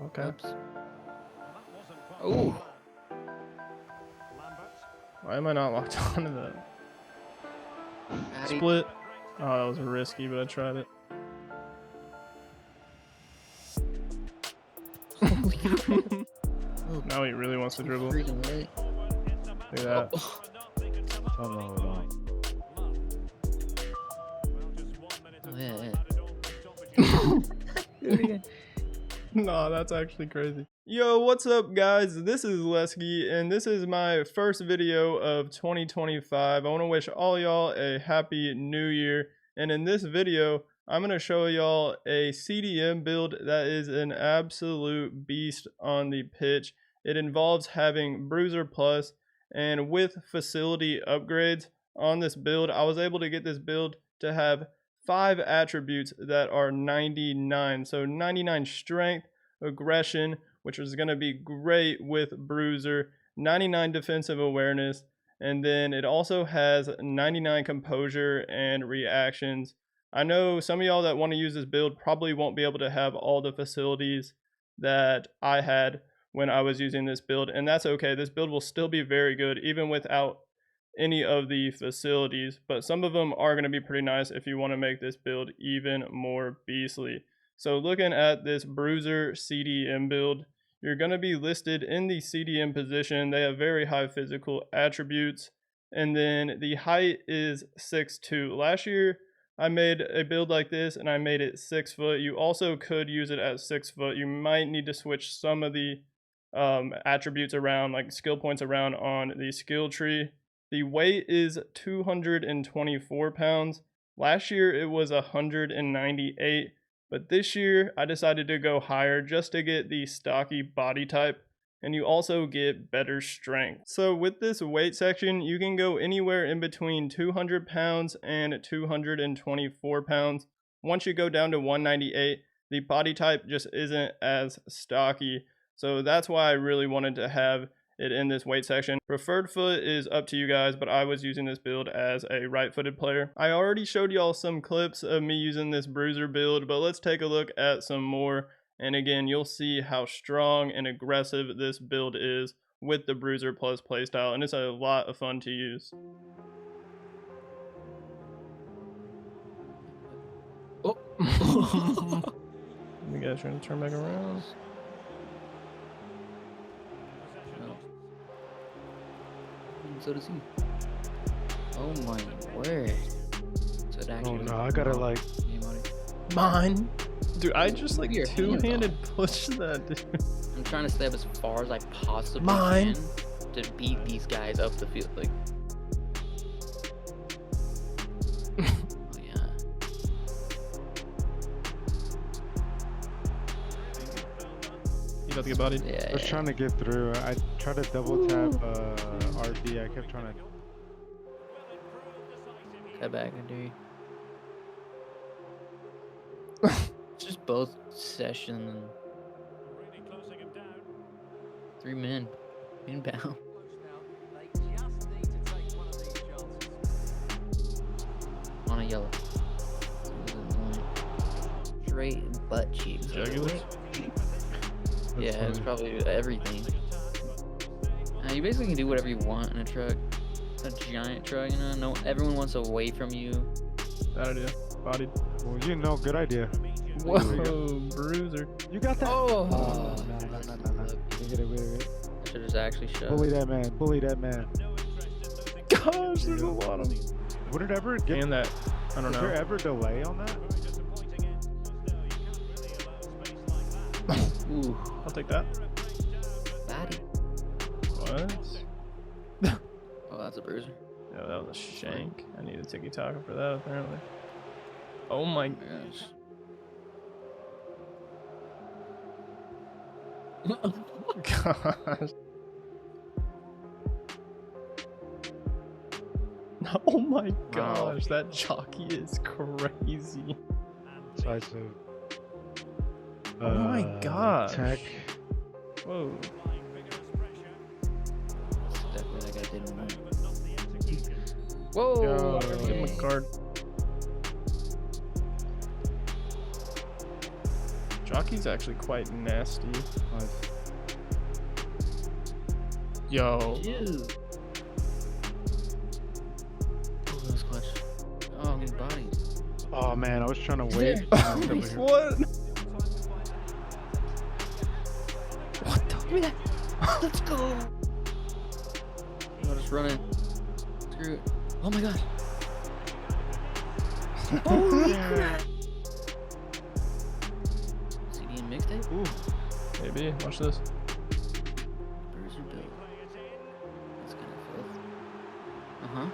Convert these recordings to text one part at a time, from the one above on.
Okay. Oops. Oh. Why am I not locked onto that? Split. Oh, that was risky, but I tried it. Now he really wants to dribble. Look at that. Oh yeah. Do it again. No, that's actually crazy. Yo, what's up guys? This is Lesky and this is my first video of 2025. I want to wish all y'all a happy new year. And in this video, I'm going to show y'all a CDM build that is an absolute beast on the pitch. It involves having Bruiser Plus, and with facility upgrades on this build, I was able to get this build to have 5 attributes that are 99. So 99 strength, aggression, which is going to be great with Bruiser, 99 defensive awareness, and then it also has 99 composure and reactions. I know some of y'all that want to use this build probably won't be able to have all the facilities that I had when I was using this build, and that's okay. This build will still be very good even without any of the facilities, but some of them are going to be pretty nice if you want to make this build even more beastly. So looking at this Bruiser CDM build, you're going to be listed in the CDM position. They have very high physical attributes, and then the height is 6'2". Last year I made a build like this and I made it 6 foot. You also could use it at 6 foot. You might need to switch some of the attributes around, like skill points around on the skill tree. The weight is 224 pounds. Last year it was 198, but this year I decided to go higher just to get the stocky body type, and you also get better strength. So with this weight section, you can go anywhere in between 200 pounds and 224 pounds. Once you go down to 198, the body type just isn't as stocky. So that's why I really wanted to have it in this weight section. Preferred foot is up to you guys, but I was using this build as a right-footed player. I already showed y'all some clips of me using this Bruiser build, but let's take a look at some more. And again, you'll see how strong and aggressive this build is with the Bruiser Plus playstyle, and it's a lot of fun to use. Oh. You guys trying to turn back around? So does he. Oh my word. So it actually. Oh no, I gotta like. Mine? Dude, I just like two-handed push that, dude. I'm trying to step as far as I possibly can to beat these guys up the field. Like. Oh yeah. You about to get bodied? Yeah. I was trying to get through. I tried to double tap RD. I kept trying to. Cut back and do. Just both session and 3 men inbound. On a yellow. Straight butt cheeks. Jugulars? Yeah, it's probably everything. You basically can do whatever you want in a truck. A giant truck, you know? No, everyone wants away from you. Bad idea. Bodied. Well, you know, good idea. Whoa, Bruiser. You got that? Oh, no. Wait. I should just actually shut. Bully that man. Bully that man. Gosh, there's a lot of them. Would it ever get? And that, I don't know. Is there ever delay on that? Ooh, I'll take that. baddie. What? Oh, that's a bruiser. Yeah, that was a shank. I need a tiki-taka for that, apparently. Oh my Gosh. gosh. Oh my gosh, that jockey is crazy. Size of. Oh my gosh. Tech. Whoa. Definitely that guy didn't win. Whoa! Yo. Give him a card. Jockey's actually quite nasty. Nice. Yo. Dude. Oh, that was clutch. Oh, I'm getting bodied. Oh man, I was trying to He's wait. there. and then double here. What? What the? Give me that. Let's go. I'll just run in. Screw it. Oh my god. Holy crap. CDM mixtape? Ooh. Maybe. Watch this. Bruiser build. That's kind of filth. Uh-huh.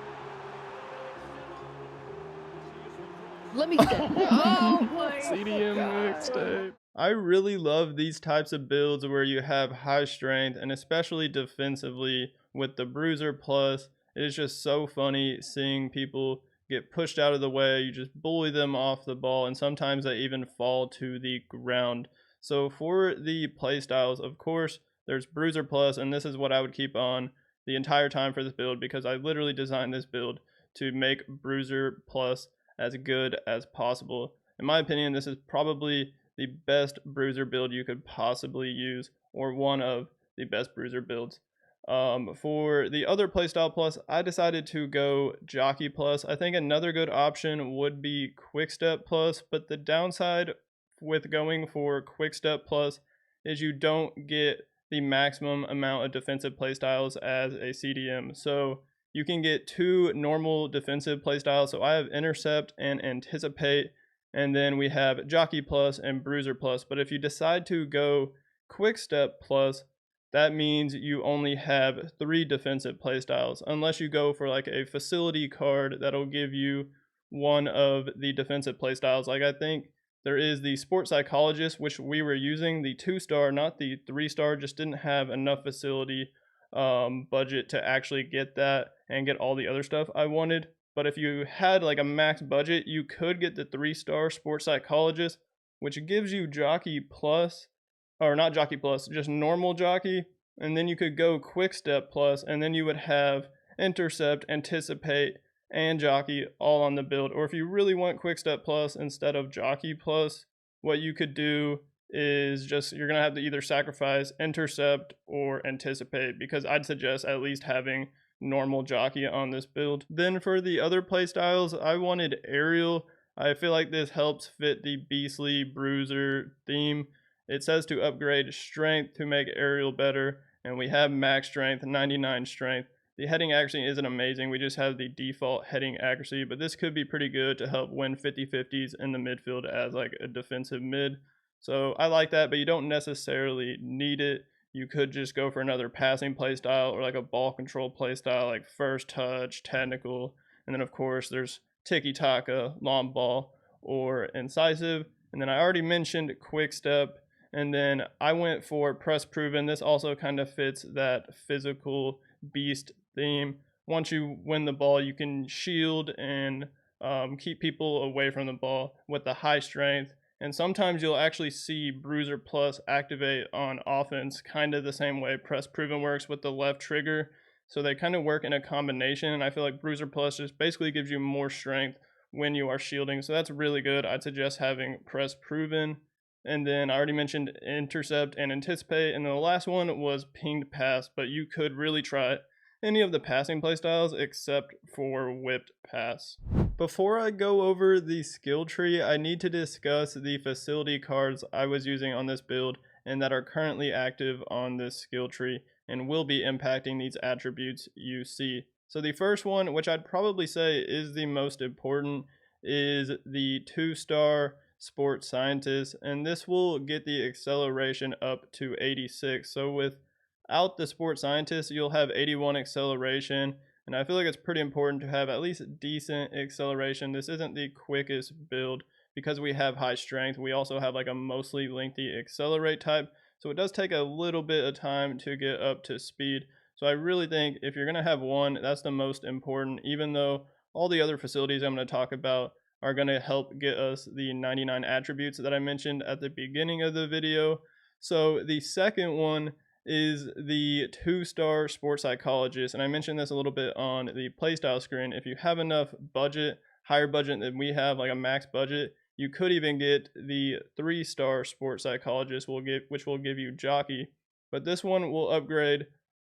Let me get that. Oh my CDM god. mixtape. I really love these types of builds where you have high strength and especially defensively with the Bruiser Plus. It is just so funny seeing people get pushed out of the way. You just bully them off the ball and sometimes they even fall to the ground. So for the playstyles, of course, there's Bruiser Plus, and this is what I would keep on the entire time for this build because I literally designed this build to make Bruiser Plus as good as possible. In my opinion, this is probably the best Bruiser build you could possibly use, or one of the best Bruiser builds. For the other playstyle plus, I decided to go Jockey Plus. I think another good option would be Quickstep Plus, but the downside with going for Quickstep Plus is you don't get the maximum amount of defensive playstyles as a CDM. So you can get 2 normal defensive playstyles. So I have Intercept and Anticipate, and then we have Jockey Plus and Bruiser Plus. But if you decide to go Quickstep Plus, that means you only have 3 defensive playstyles, unless you go for like a facility card that'll give you one of the defensive playstyles. Like I think there is the Sport Psychologist, which we were using, the 2-star, not the 3-star, just didn't have enough facility budget to actually get that and get all the other stuff I wanted. But if you had like a max budget, you could get the 3-star Sports Psychologist, which gives you Jockey Plus, or not Jockey Plus, just normal Jockey. And then you could go Quickstep Plus, and then you would have Intercept, Anticipate, and Jockey all on the build. Or if you really want Quickstep Plus instead of Jockey Plus, what you could do is just, you're going to have to either sacrifice Intercept or Anticipate, because I'd suggest at least having normal Jockey on this build. Then for the other playstyles, I wanted Aerial. I feel like this helps fit the Beastly Bruiser theme. It says to upgrade strength to make Aerial better, and we have max strength, 99 strength. The heading accuracy isn't amazing, we just have the default heading accuracy, but this could be pretty good to help win 50-50s in the midfield as like a defensive mid. So I like that, but you don't necessarily need it. You could just go for another passing playstyle or like a ball control playstyle like first touch, technical, and then of course there's tiki-taka, long ball, or incisive. And then I already mentioned quick step, and then I went for press proven. This also kind of fits that physical beast theme. Once you win the ball, you can shield and keep people away from the ball with the high strength. And sometimes you'll actually see Bruiser Plus activate on offense kind of the same way Press Proven works with the left trigger. So they kind of work in a combination, and I feel like Bruiser Plus just basically gives you more strength when you are shielding. So that's really good. I'd suggest having Press Proven. And then I already mentioned Intercept and Anticipate. And then the last one was Pinged Pass, but you could really try any of the passing playstyles except for Whipped Pass. Before I go over the skill tree, I need to discuss the facility cards I was using on this build and that are currently active on this skill tree and will be impacting these attributes you see. So the first one, which I'd probably say is the most important, is the 2-star Sports Scientist, and this will get the acceleration up to 86. So without the Sports Scientist, you'll have 81 acceleration. And I feel like it's pretty important to have at least decent acceleration. This isn't the quickest build because we have high strength. We also have like a mostly lengthy accelerate type. So it does take a little bit of time to get up to speed. So I really think if you're going to have one, that's the most important, even though all the other facilities I'm going to talk about are going to help get us the 99 attributes that I mentioned at the beginning of the video. So the second one is the 2-star Sports Psychologist, and I mentioned this a little bit on the playstyle screen. If you have enough budget, higher budget than we have, like a max budget, You could even get the 3-star sports psychologist, which will give you jockey, but this one will upgrade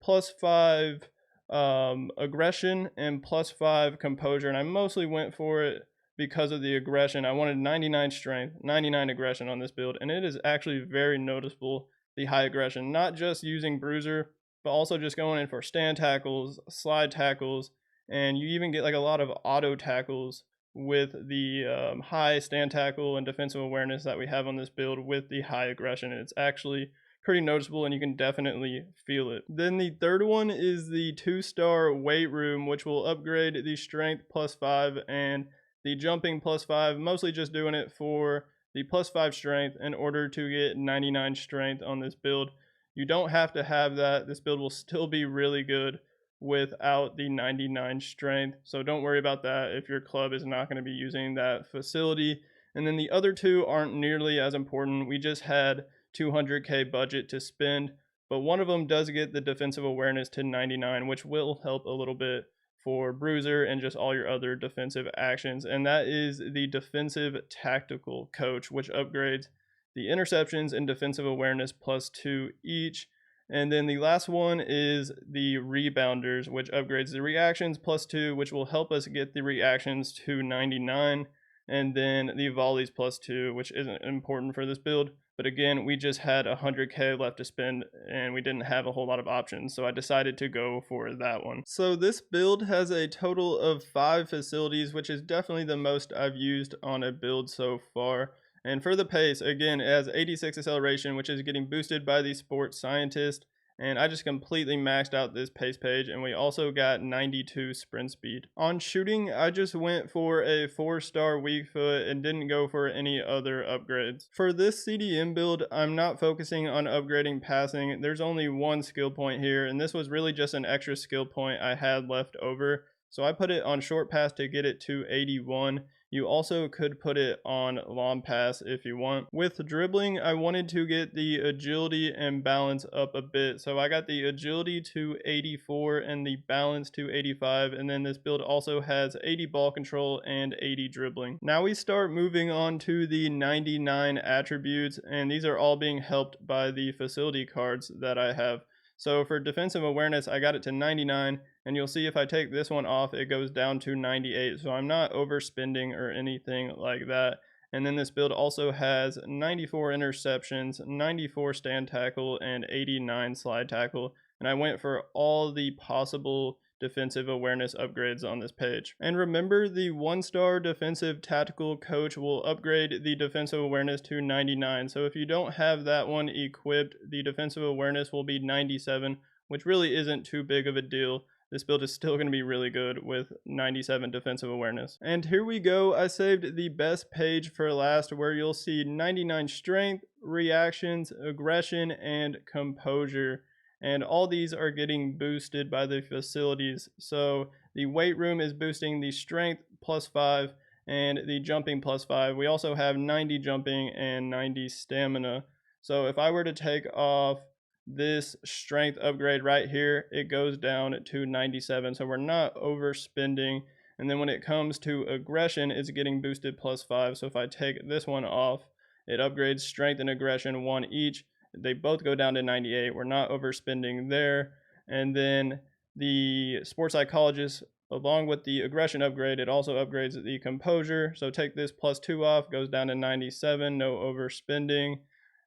+5 aggression and +5 composure, and I mostly went for it because of the aggression. I wanted 99 strength, 99 aggression on this build, and it is actually very noticeable, the high aggression, not just using Bruiser, but also just going in for stand tackles, slide tackles, and you even get like a lot of auto tackles with the high stand tackle and defensive awareness that we have on this build with the high aggression. It's actually pretty noticeable and you can definitely feel it. Then the third one is the 2-star weight room, which will upgrade the strength +5 and the jumping +5, mostly just doing it for the +5 strength in order to get 99 strength on this build. You don't have to have that. This build will still be really good without the 99 strength, so don't worry about that if your club is not going to be using that facility. And then the other two aren't nearly as important. We just had 200k budget to spend, but one of them does get the defensive awareness to 99, which will help a little bit for Bruiser and just all your other defensive actions, and that is the defensive tactical coach, which upgrades the interceptions and defensive awareness +2 each. And then the last one is the rebounders, which upgrades the reactions +2, which will help us get the reactions to 99. And then the volleys +2, which isn't important for this build. But again, we just had 100k left to spend and we didn't have a whole lot of options, so I decided to go for that one. So this build has a total of 5 facilities, which is definitely the most I've used on a build so far. And for the pace, again, it has 86 acceleration, which is getting boosted by the sports scientist. And I just completely maxed out this pace page, and we also got 92 sprint speed. On shooting, I just went for a 4-star weak foot and didn't go for any other upgrades. For this CDM build, I'm not focusing on upgrading passing. There's only one skill point here, and this was really just an extra skill point I had left over. So I put it on short pass to get it to 81. You also could put it on long pass if you want. With dribbling, I wanted to get the agility and balance up a bit. So I got the agility to 84 and the balance to 85. And then this build also has 80 ball control and 80 dribbling. Now we start moving on to the 99 attributes, and these are all being helped by the facility cards that I have. So for defensive awareness, I got it to 99, and you'll see if I take this one off, it goes down to 98. So I'm not overspending or anything like that. And then this build also has 94 interceptions, 94 stand tackle, and 89 slide tackle. And I went for all the possible defensive awareness upgrades on this page. And remember, the 1-star defensive tactical coach will upgrade the defensive awareness to 99. So if you don't have that one equipped, the defensive awareness will be 97, which really isn't too big of a deal. This build is still going to be really good with 97 defensive awareness. And here we go. I saved the best page for last, where you'll see 99 strength, reactions, aggression, and composure. And all these are getting boosted by the facilities. So the weight room is boosting the strength +5 and the jumping +5. We also have 90 jumping and 90 stamina. So if I were to take off this strength upgrade right here, it goes down to 97. So we're not overspending. And then when it comes to aggression, it's getting boosted +5. So if I take this one off, it upgrades strength and aggression 1 each. They both go down to 98. We're not overspending there. And then the sports psychologist, along with the aggression upgrade, it also upgrades the composure. So take this +2 off, goes down to 97, no overspending.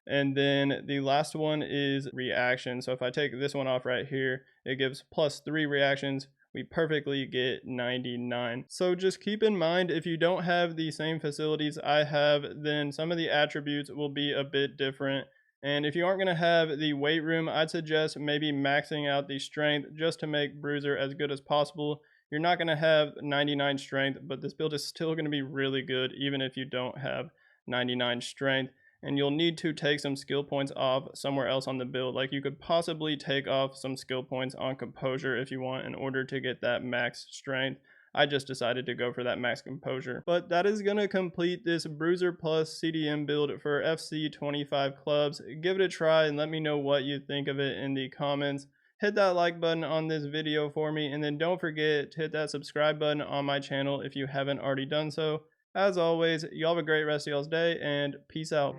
And then the last one is reaction. So if I take this one off right here, it gives +3 reactions. We perfectly get 99. So just keep in mind, if you don't have the same facilities I have, then some of the attributes will be a bit different. And if you aren't going to have the weight room, I'd suggest maybe maxing out the strength just to make Bruiser as good as possible. You're not going to have 99 strength, but this build is still going to be really good even if you don't have 99 strength. And you'll need to take some skill points off somewhere else on the build. Like you could possibly take off some skill points on composure if you want in order to get that max strength. I just decided to go for that max composure. But that is going to complete this Bruiser Plus CDM build for FC 25 clubs. Give it a try and let me know what you think of it in the comments. Hit that like button on this video for me, and then don't forget to hit that subscribe button on my channel if you haven't already done so. As always, y'all have a great rest of y'all's day, and peace out.